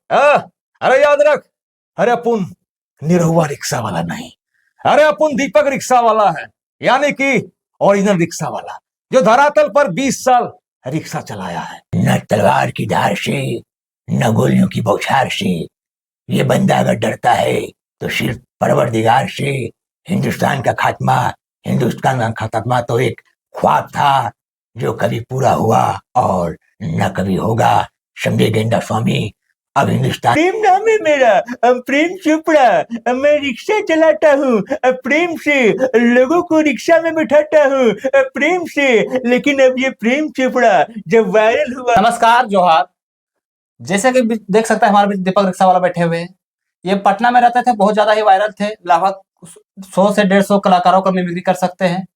अरे याद रख, अरे अपन निरहुआ रिक्शा वाला नहीं, अरे अपन दीपक रिक्शा वाला है, यानी कि ओरिजिनल रिक्शा वाला जो धरातल पर 20 साल रिक्शा चलाया है। न तलवार की धार से न गोलियों की बौछार से ये बंदा अगर डरता है तो सिर्फ परवरदिगार से। हिंदुस्तान का खात्मा तो एक ख्वाब था जो कभी पूरा हुआ और न कभी होगा। समझे गेंडा स्वामी। अब हिंदुस्तान प्रेम नाम है मेरा, प्रेम चोपड़ा। मैं रिक्शा चलाता हूँ प्रेम से, लोगों को रिक्शा में बिठाता हूँ प्रेम से। लेकिन अब ये प्रेम चोपड़ा जब वायरल हुआ। नमस्कार, जोहार। जैसे कि देख सकते हैं हमारे बीच दीपक रिक्शा वाला बैठे हुए हैं। ये पटना में रहते थे, बहुत ज्यादा ही वायरल थे। लगभग 100 से 150 कलाकारों का मिमिक्री कर सकते हैं।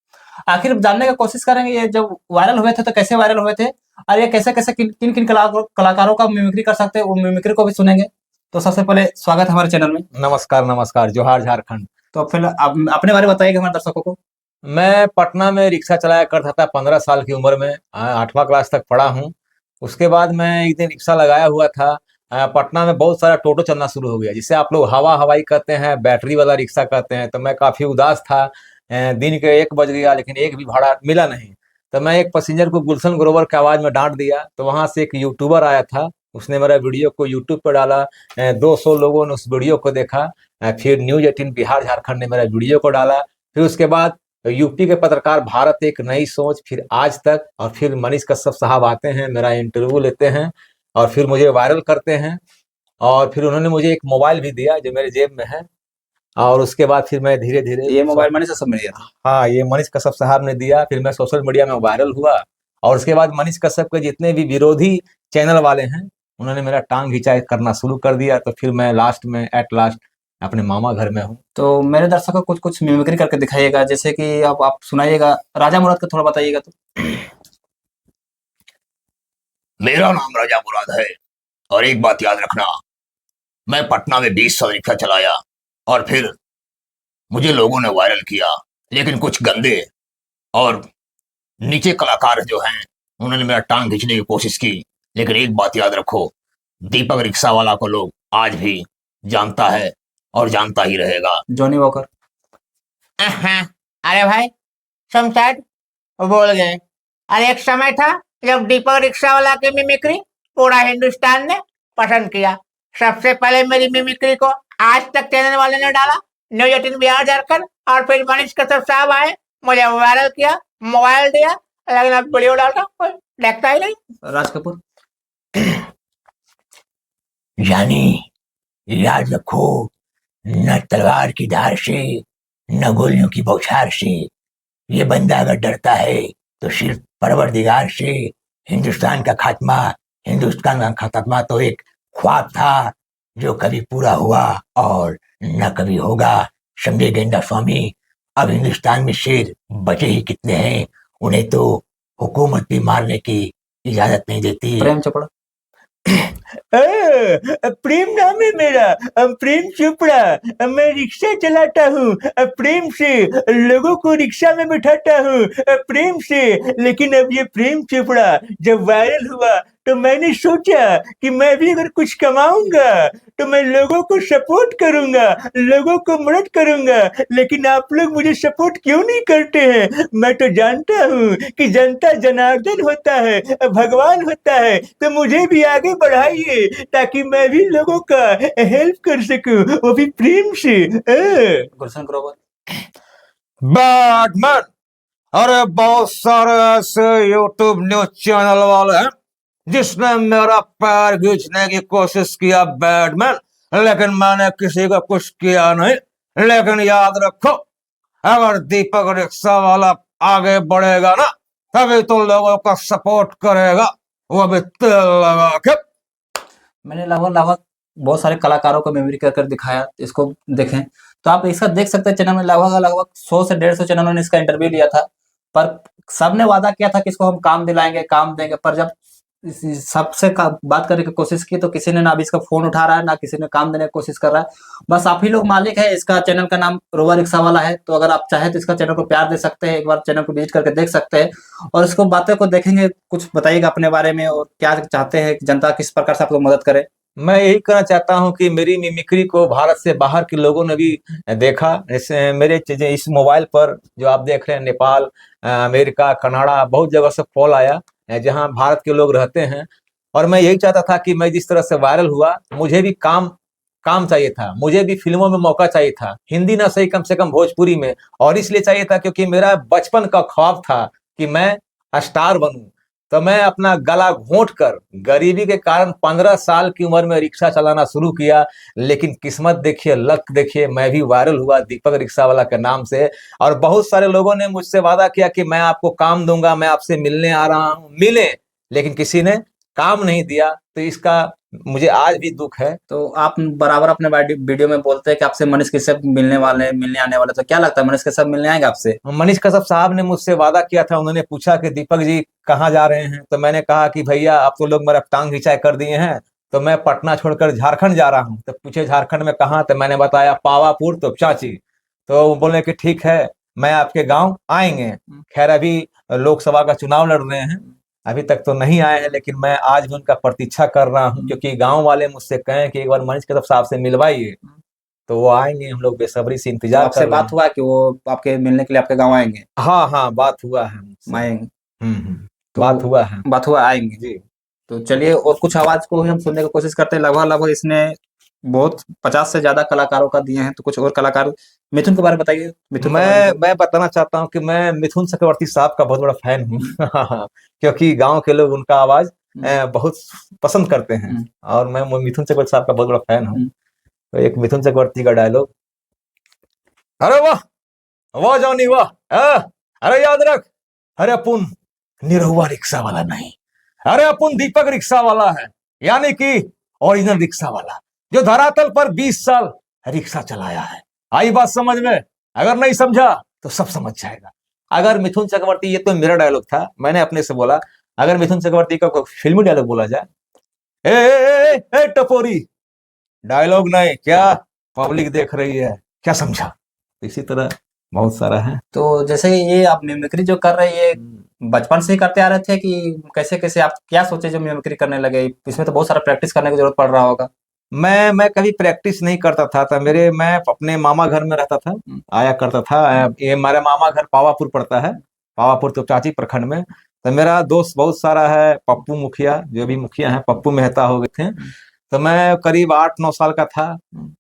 आखिर जानने की कोशिश करेंगे ये जब वायरल हुए थे तो कैसे वायरल हुए थे और ये कैसे कैसे किन किन कलाकारों का मिमिक्री कर सकते हैं, वो मिमिक्री को भी सुनेंगे। तो सबसे पहले स्वागत है हमारे चैनल में। नमस्कार नमस्कार, जोहार झारखंड। तो फिर आप अपने बारे में बताइए हमारे दर्शकों को। मैं पटना में रिक्शा चलाया करता था 15 साल की उम्र में, 8वां क्लास तक पढ़ा हूँ। उसके बाद मैं एक दिन रिक्शा लगाया हुआ था। पटना में बहुत सारा टोटो चलना शुरू हो गया, जिसे आप लोग हवाई कहते हैं, बैटरी वाला रिक्शा कहते हैं। तो मैं काफी उदास था। दिन के 1 बज गया लेकिन एक भी भाड़ा मिला नहीं। तो मैं एक पैसेंजर को गुलशन ग्रोवर की आवाज में डांट दिया। तो वहां से एक यूट्यूबर आया था, उसने मेरा वीडियो को यूट्यूब पर डाला। 200 लोगों ने उस वीडियो को देखा। फिर न्यूज 18 बिहार झारखंड ने मेरा वीडियो को डाला। फिर उसके बाद यूपी के पत्रकार भारत एक नई सोच, फिर आज तक, और फिर मनीष कश्यप साहब आते हैं, मेरा इंटरव्यू लेते हैं और फिर मुझे वायरल करते हैं। और फिर उन्होंने मुझे एक मोबाइल भी दिया जो मेरे जेब में है। और उसके बाद फिर मैं धीरे धीरे ये मोबाइल मनीष कश्यप ने दिया था? हाँ, ये मनीष कश्यप साहब ने दिया। फिर मैं सोशल मीडिया में वायरल हुआ और उसके बाद मनीष कश्यप के जितने भी विरोधी चैनल वाले हैं उन्होंने मेरा टांग खिंचाई करना शुरू कर दिया। तो फिर मैं एट लास्ट अपने मामा घर में हूँ। तो मेरे दर्शकों को कुछ मिमिक्री करके दिखाइएगा, जैसे कि आप सुनाइएगा। राजा मुराद का थोड़ा बताइएगा। तो मेरा नाम राजा मुराद है और एक बात याद रखना, मैं पटना में 20 साल रिक्शा चलाया और फिर मुझे लोगों ने वायरल किया। लेकिन कुछ गंदे और नीचे कलाकार जो हैं उन्होंने मेरा टांग खींचने की कोशिश की। लेकिन एक बात याद रखो, दीपक रिक्शा वाला को लोग आज भी जानता है और जानता ही रहेगा। Johnny walker. अरे भाई शमशाद बोल गए। अरे एक समय था जब दीपक रिक्शा वाला की मिमिक्री पूरा हिंदुस्तान ने पसंद किया। सबसे पहले मेरी मिमिक्री को आज तक चैनल वाले ने डाला, न्यूज 18 बिहार झारखंड, और फिर मनीष कश्यप साहब आए, मुझे वायरल किया, मोबाइल दिया। लेकिन अब वीडियो डालता कोई देखता ही नहीं। राज कपूर। यानी याद रखो, न तलवार की धार से न गोलियों की बौछार से ये बंदा अगर डरता है तो सिर्फ परवरदिगार से। हिंदुस्तान का खात्मा तो एक ख्वाब था जो कभी पूरा हुआ और न कभी होगा। समझे गेंडा स्वामी। अब हिंदुस्तान में शेर बचे ही कितने हैं, उन्हें तो हुकूमत भी मारने की इजाजत नहीं देती। प्रेम चोपड़ा। प्रेम नाम है मेरा, प्रेम चोपड़ा। मैं रिक्शा चलाता हूँ प्रेम से, लोगों को रिक्शा में बिठाता हूँ प्रेम से। लेकिन अब ये प्रेम चोपड़ा जब वायरल हुआ तो मैंने सोचा कि मैं भी अगर कुछ कमाऊंगा तो मैं लोगों को सपोर्ट करूंगा, लोगों को मदद करूंगा। लेकिन आप लोग मुझे सपोर्ट क्यों नहीं करते हैं? मैं तो जानता हूँ कि जनता जनार्दन होता है, भगवान होता है। तो मुझे भी आगे बढ़ाइए ताकि मैं भी लोगों का हेल्प कर सकूं, वो भी प्रेम से। गुलशन ग्रोवर। बैटमैन, अरे बहुत सारे ऐसे यूट्यूब न्यूज चैनल वाले हैं जिसने मेरा पैर खींचने की कोशिश किया बैटमैन, लेकिन मैंने किसी को कुछ किया नहीं। लेकिन याद रखो, अगर दीपक रिक्शा वाला आगे बढ़ेगा ना तभी तो लोगों का सपोर्ट करेगा, वो भी तेल लगा के। मैंने लगभग बहुत सारे कलाकारों को मिमिक्री कर दिखाया, इसको देखें। तो आप इसका देख सकते हैं चैनल में लगभग 100 से 150 चैनलों ने इसका इंटरव्यू लिया था। पर सबने वादा किया था कि इसको हम काम दिलाएंगे, काम देंगे। पर जब सबसे बात करने की कोशिश की तो किसी ने ना अभी इसका फोन उठा रहा है, ना किसी ने काम देने की कोशिश कर रहा है। बस आप ही लोग मालिक है। इसका चैनल का नाम रोवा रिक्शा वाला है। तो अगर आप चाहे तो इसका चैनल को प्यार दे सकते हैं, एक बार चैनल को विजिट करके देख सकते हैं और इसको बातें को देखेंगे। कुछ बताइएगा अपने बारे में और क्या चाहते हैं कि जनता किस प्रकार से आप लोग मदद करे। मैं यही कहना चाहता हूँ कि मेरी मिमिक्री को भारत से बाहर के लोगों ने भी देखा। जैसे मेरे चीजें इस मोबाइल पर जो आप देख रहे हैं, नेपाल, अमेरिका, कनाडा, बहुत जगह से कॉल आया जहाँ भारत के लोग रहते हैं। और मैं यही चाहता था कि मैं जिस तरह से वायरल हुआ, मुझे भी काम काम चाहिए था, मुझे भी फिल्मों में मौका चाहिए था, हिंदी ना सही कम से कम भोजपुरी में। और इसलिए चाहिए था क्योंकि मेरा बचपन का ख्वाब था कि मैं स्टार बनूं। तो मैं अपना गला घोंट कर गरीबी के कारण 15 साल की उम्र में रिक्शा चलाना शुरू किया। लेकिन किस्मत देखिए, लक देखिए, मैं भी वायरल हुआ दीपक रिक्शा वाला के नाम से। और बहुत सारे लोगों ने मुझसे वादा किया कि मैं आपको काम दूंगा, मैं आपसे मिलने आ रहा हूं, मिले, लेकिन किसी ने काम नहीं दिया। तो इसका मुझे आज भी दुख है। तो आप बराबर अपने वीडियो में बोलते हैं कि आपसे मनीष कश्यप मिलने वाले, मिलने आने वाले, तो क्या लगता है मनीष कश्यप मिलने आएंगे आपसे? मनीष कश्यप साहब ने मुझसे वादा किया था। उन्होंने पूछा कि दीपक जी कहाँ जा रहे हैं, तो मैंने कहा कि भैया आप तो लोग मेरा टांग खिंचाई कर दिए हैं, तो मैं पटना छोड़कर झारखंड जा रहा हूँ। तो पूछे झारखंड में कहाँ, तो मैंने बताया पावापुर तो चाची। तो वो बोले कि ठीक है, मैं आपके गांव आएंगे। खैर अभी लोकसभा का चुनाव लड़ रहे हैं, अभी तक तो नहीं आए हैं, लेकिन मैं आज भी उनका प्रतीक्षा कर रहा हूँ, क्योंकि गांव वाले मुझसे कहें कि एक बार मनीष कश्यप साहब से मिलवाइए। तो वो आएंगे, हम लोग बेसब्री से तो इंतजार आपसे कर रहे बात हैं। हुआ कि वो आपके मिलने के लिए आपके गाँव आएंगे? हाँ हाँ, बात हुआ है मुझसे। आएंगे तो बात हुआ है बात हुआ आएंगे। जी। तो चलिए, और कुछ आवाज को ही हम सुनने की कोशिश करते हैं। लगभग लगभग इसने बहुत 50 से ज्यादा कलाकारों का दिए हैं। तो कुछ और कलाकार, मिथुन के बारे में बताइए। मिथुन के बारे में मैं बताना चाहता हूँ कि मैं मिथुन चक्रवर्ती साहब का बहुत बड़ा फैन हूँ। क्योंकि गांव के लोग उनका आवाज बहुत पसंद करते हैं, और मैं वो मिथुन चक्रवर्ती साहब का बहुत बड़ा फैन हूँ। तो एक मिथुन चक्रवर्ती का डायलॉग, अरे वाह वाह जॉनी वाह, अरे याद रख, अरे अपुन निरहुआ रिक्शा वाला नहीं, अरे अपुन दीपक रिक्शा वाला है, यानी कि ओरिजिनल रिक्शा वाला, जो धरातल पर 20 साल रिक्शा चलाया है। आई बात समझ में? अगर नहीं समझा तो सब समझ जाएगा। अगर मिथुन चक्रवर्ती, ये तो मेरा डायलॉग था, मैंने अपने से बोला, अगर मिथुन चक्रवर्ती का कोई फिल्मी डायलॉग बोला जाए, ए टपोरी, डायलॉग नहीं क्या, पब्लिक देख रही है, क्या समझा? इसी तरह बहुत सारा है। तो जैसे ये आप मिमिक्री जो कर रहे हैं, ये बचपन से ही करते आ रहे थे कि कैसे कैसे आप क्या सोचे जो मिमिक्री करने लगे? इसमें तो बहुत सारा प्रैक्टिस करने की जरूरत पड़ रहा होगा। मैं कभी प्रैक्टिस नहीं करता था। मैं अपने मामा घर में रहता था, आया करता था। ये हमारा मामा घर पावापुर पड़ता है, पावापुर तो चाची प्रखंड में। तो मेरा दोस्त बहुत सारा है, पप्पू मुखिया, जो भी मुखिया है, पप्पू मेहता हो गए थे। तो मैं करीब 8-9 साल का था।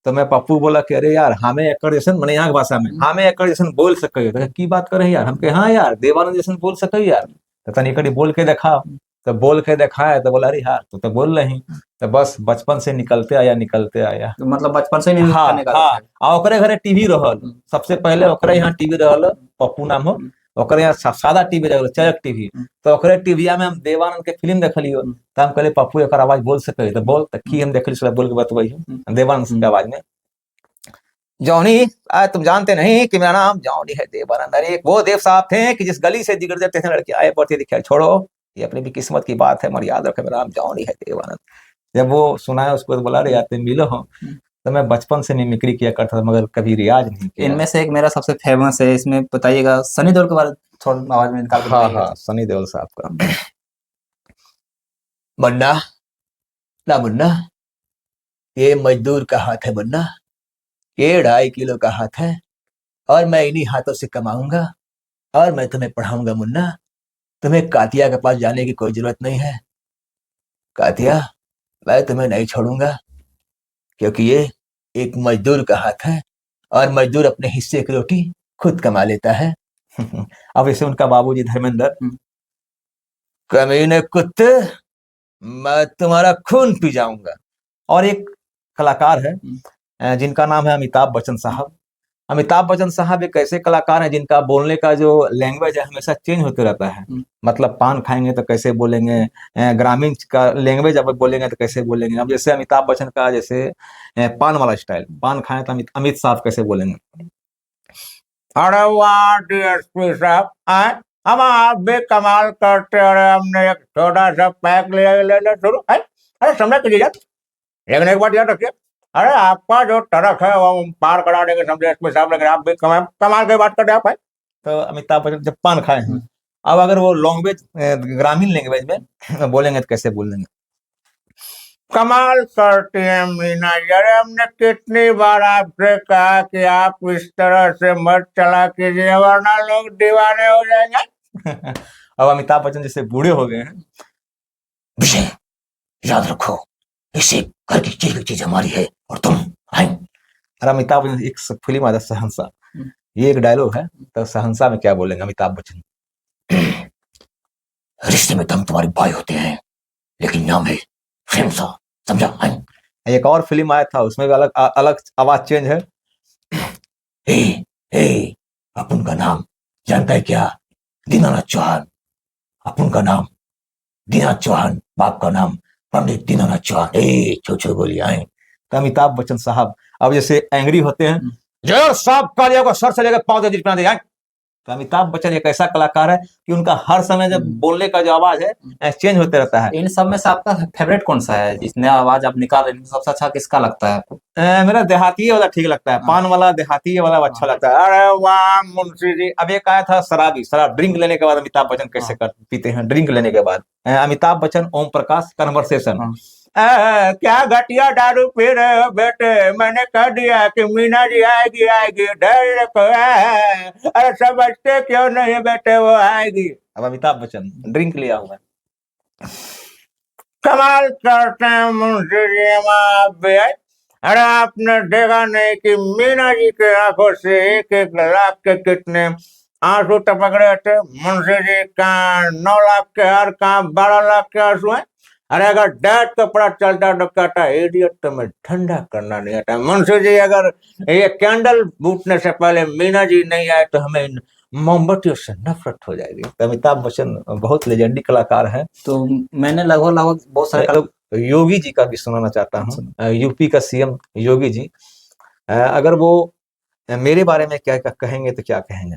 तो मैं पप्पू बोला कि अरे यार, हमें एकड़ जैसन, मैंने यहाँ की भाषा में, हमें एकड़ जैसन बोल सके। तो की बात करे यार, हम कहे हाँ यार, देवानंद जैसन बोल सके यार। तो तनी कड़ी बोल के देखा। तो बोल के दिखाया, तो बोला अरे यार तो बोल रही। तो बस बचपन से निकलते आया। तो मतलब बचपन से ही मिमिक्री हाँ करने का हाँ, शौक है। आ ओकरे घरे टीवी रहल, सबसे पहले ओकरे यहाँ टीवी रहल, पप्पू नाम हो, ओकरे यहाँ सादा टीवी रहल, चरक टीवी। तो ओकरे टीविया में हम देवानंद के फिल्म देखलियो। तो हम कहले पप्पू एकर आवाज बोल सके, तो बोल। तो की हम देखली, बोल के बतबई देवानंद की आवाज में, जॉनी तुम जानते नहीं कि मेरा नाम जॉनी है देवानंद। अरे वो देव साहब थे कि जिस गली से जिगर जाते थे लड़के आए पड़ते दिखाई, छोड़ो ये अपनी भी किस्मत की बात है, मगर याद रखे मेरा नाम जॉनी है देवानंद। जब वो सुनाया उसको, तो बोला अरे यार तुम मिलो हो। तो मैं बचपन से मिमिक्री किया करता था, मगर कभी रियाज नहीं किया। इनमें से एक मेरा सबसे फेमस है, इसमें बताइएगा सनी देओल के बारे में थोड़ा आवाज में निकाल के हाँ बताइएगा। हाँ, सनी देओल साहब का। मुन्ना, ना मुन्ना, ये मजदूर का हाथ है मुन्ना, ये 2.5 किलो का हाथ है, और मैं इन्हीं हाथों से कमाऊंगा, और मैं तुम्हें पढ़ाऊंगा मुन्ना। तुम्हें कातिया के पास जाने की कोई जरूरत नहीं है। कातिया, मैं तुम्हें नहीं छोड़ूंगा, क्योंकि ये एक मजदूर का हाथ है, और मजदूर अपने हिस्से की रोटी खुद कमा लेता है। अब इसे उनका बाबूजी धर्मेंद्र, कमीने कुत्ते, मैं तुम्हारा खून पी जाऊंगा। और एक कलाकार है जिनका नाम है अमिताभ बच्चन साहब। अमिताभ बच्चन साहब एक ऐसे कलाकार हैं जिनका बोलने का जो लैंग्वेज है हमेशा चेंज होते रहता है। मतलब पान खाएंगे तो कैसे बोलेंगे, ग्रामीण का लैंग्वेज अब बोलेंगे तो कैसे बोलेंगे। अब जैसे अमिताभ बच्चन का जैसे पान वाला स्टाइल, पान खाएं तो अमित साहब कैसे बोलेंगे, अरे वाह डीएसपी साहब, हम आप भी कमाल करते हो। अरे हमने एक छोटा सा पैक ले शुरू है। अरे समझ कीजिए यार, लेकिन एक बात याद रखिए, अरे आपका जो ट्रक है वो पार करा देंगे समझे एसपी साहब, लेकिन आप भी कमाल की बात करते हैं आप भाई। तो अमिताभ बच्चन जब पान खाए हैं, अब अगर वो लैंग्वेज ग्रामीण लैंग्वेज में बोलेंगे तो कैसे बोलेंगे, कमाल करती है मीना जी। अरे हमने कितनी बार आपसे कहा कि आप इस तरह से मत चला कीजिए वरना लोग दीवाने हो जाएंगे। अब अमिताभ बच्चन जैसे बूढ़े हो गए हैं, विजय, याद रखो, इसे घर की चीज हमारी है और तुम हैं। और अमिताभ बच्चन एक फिल्म आता शहंशाह, ये एक डायलॉग है, तो शहंशाह में क्या बोलेंगे अमिताभ बच्चन? रिश्ते में तुम तुम्हारे भाई होते हैं, लेकिन नाम है शहंशाह, समझा? हैं? एक और फिल्म आया था, उसमें भी अलग अलग आवाज चेंज है। ए, अपन का नाम जानता है क्या? दीनानाथ चौहान। अपन का नाम दीनानाथ चौहान, बाप का नाम पंडित दीनानाथ चौहान। छो बोली आए। तो अमिताभ बच्चन साहब अब जैसे एंग्री होते हैं, जो साहब कालिया को सर से लेकर पांव तक जितना दिया। तो अमिताभ बच्चन एक ऐसा कलाकार है कि उनका हर समय जब बोलने का जो आवाज है चेंज होते रहता है। इन सब में से आपका फेवरेट कौन सा है? जिसने आवाज आप निकाल रहे हैं सबसे अच्छा किसका लगता है आपको? मेरा देहाती वाला ठीक लगता है, पान वाला देहाती वाला अच्छा लगता है। अरे वाह मुंशी जी, अब एक आया था शराबी, शराब ड्रिंक लेने के बाद अमिताभ बच्चन कैसे कर पीते हैं, ड्रिंक लेने के बाद। अमिताभ बच्चन ओम प्रकाश कन्वर्सेशन। क्या घटिया दारू पी रहे हो बेटे? मैंने कह दिया कि मीना जी आएगी आएगी, डर रखो। अरे समझते क्यों नहीं बेटे, वो आएगी। अब अमिताभ बच्चन ड्रिंक लिया हुआ है। कमाल करते हैं मुंशी जी आप भी। अरे आपने देखा नहीं कि मीना जी के आंखों से एक एक लाख के कितने आंसू टपक रहे थे? मुंशी जी का 9 लाख के और कहा 12 लाख के आंसू हैं। अरे अगर डैड का पता चलता तो कहता इडियट, तुम्हें ठंडा करना नहीं आता। मुंशी जी अगर ये कैंडल बूटने से पहले मीना जी नहीं आए तो हमें इन मोमबत्तियों से नफरत हो जाएगी। तो अमिताभ बच्चन बहुत लेजेंडरी कलाकार हैं। तो मैंने लगभग बहुत सारे लोग योगी जी का भी सुनाना चाहता हूँ, यूपी का सीएम योगी जी। अगर वो मेरे बारे में क्या कहेंगे तो क्या कहेंगे?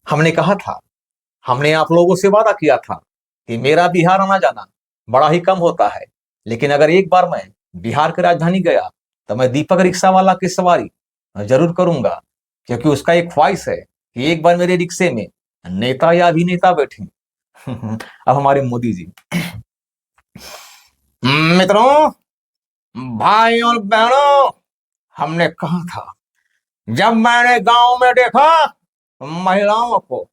हमने कहा था, हमने आप लोगों से वादा किया था कि मेरा बिहार आना जाना बड़ा ही कम होता है, लेकिन अगर एक बार मैं बिहार की राजधानी गया तो मैं दीपक रिक्शा वाला की सवारी जरूर करूंगा, क्योंकि उसका एक ख्वाहिश है कि एक बार मेरे रिक्शे में नेता या अभिनेता बैठे। अब हमारे मोदी जी। मित्रों, भाइयों और बहनों, हमने कहा था, जब मैंने गांव में देखा महिलाओं को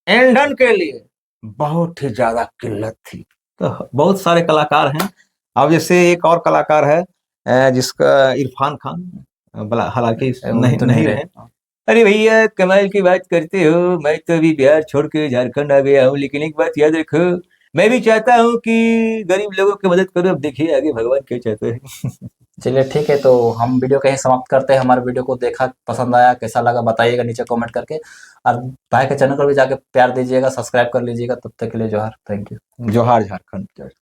ईंधन के लिए बहुत ही ज्यादा किल्लत थी। तो बहुत सारे कलाकार हैं। अब जैसे एक और कलाकार है जिसका इरफान खान, हालांकि नहीं तो नहीं रहे। अरे भैया कमाल की बात करते हो, मैं तो अभी बिहार छोड़ के झारखंड आ गया हूँ, लेकिन एक बात याद रखो, मैं भी चाहता हूँ कि गरीब लोगों की मदद करो। अब देखिए आगे भगवान क्या चाहते हैं। चलिए ठीक है, तो हम वीडियो कहीं समाप्त करते हैं। हमारे वीडियो को देखा, पसंद आया, कैसा लगा बताइएगा नीचे कमेंट करके, और भाई के चैनल पर भी जाके प्यार दीजिएगा, सब्सक्राइब कर लीजिएगा। तब तक के लिए जोहार, थैंक यू। जोहार झारखंड।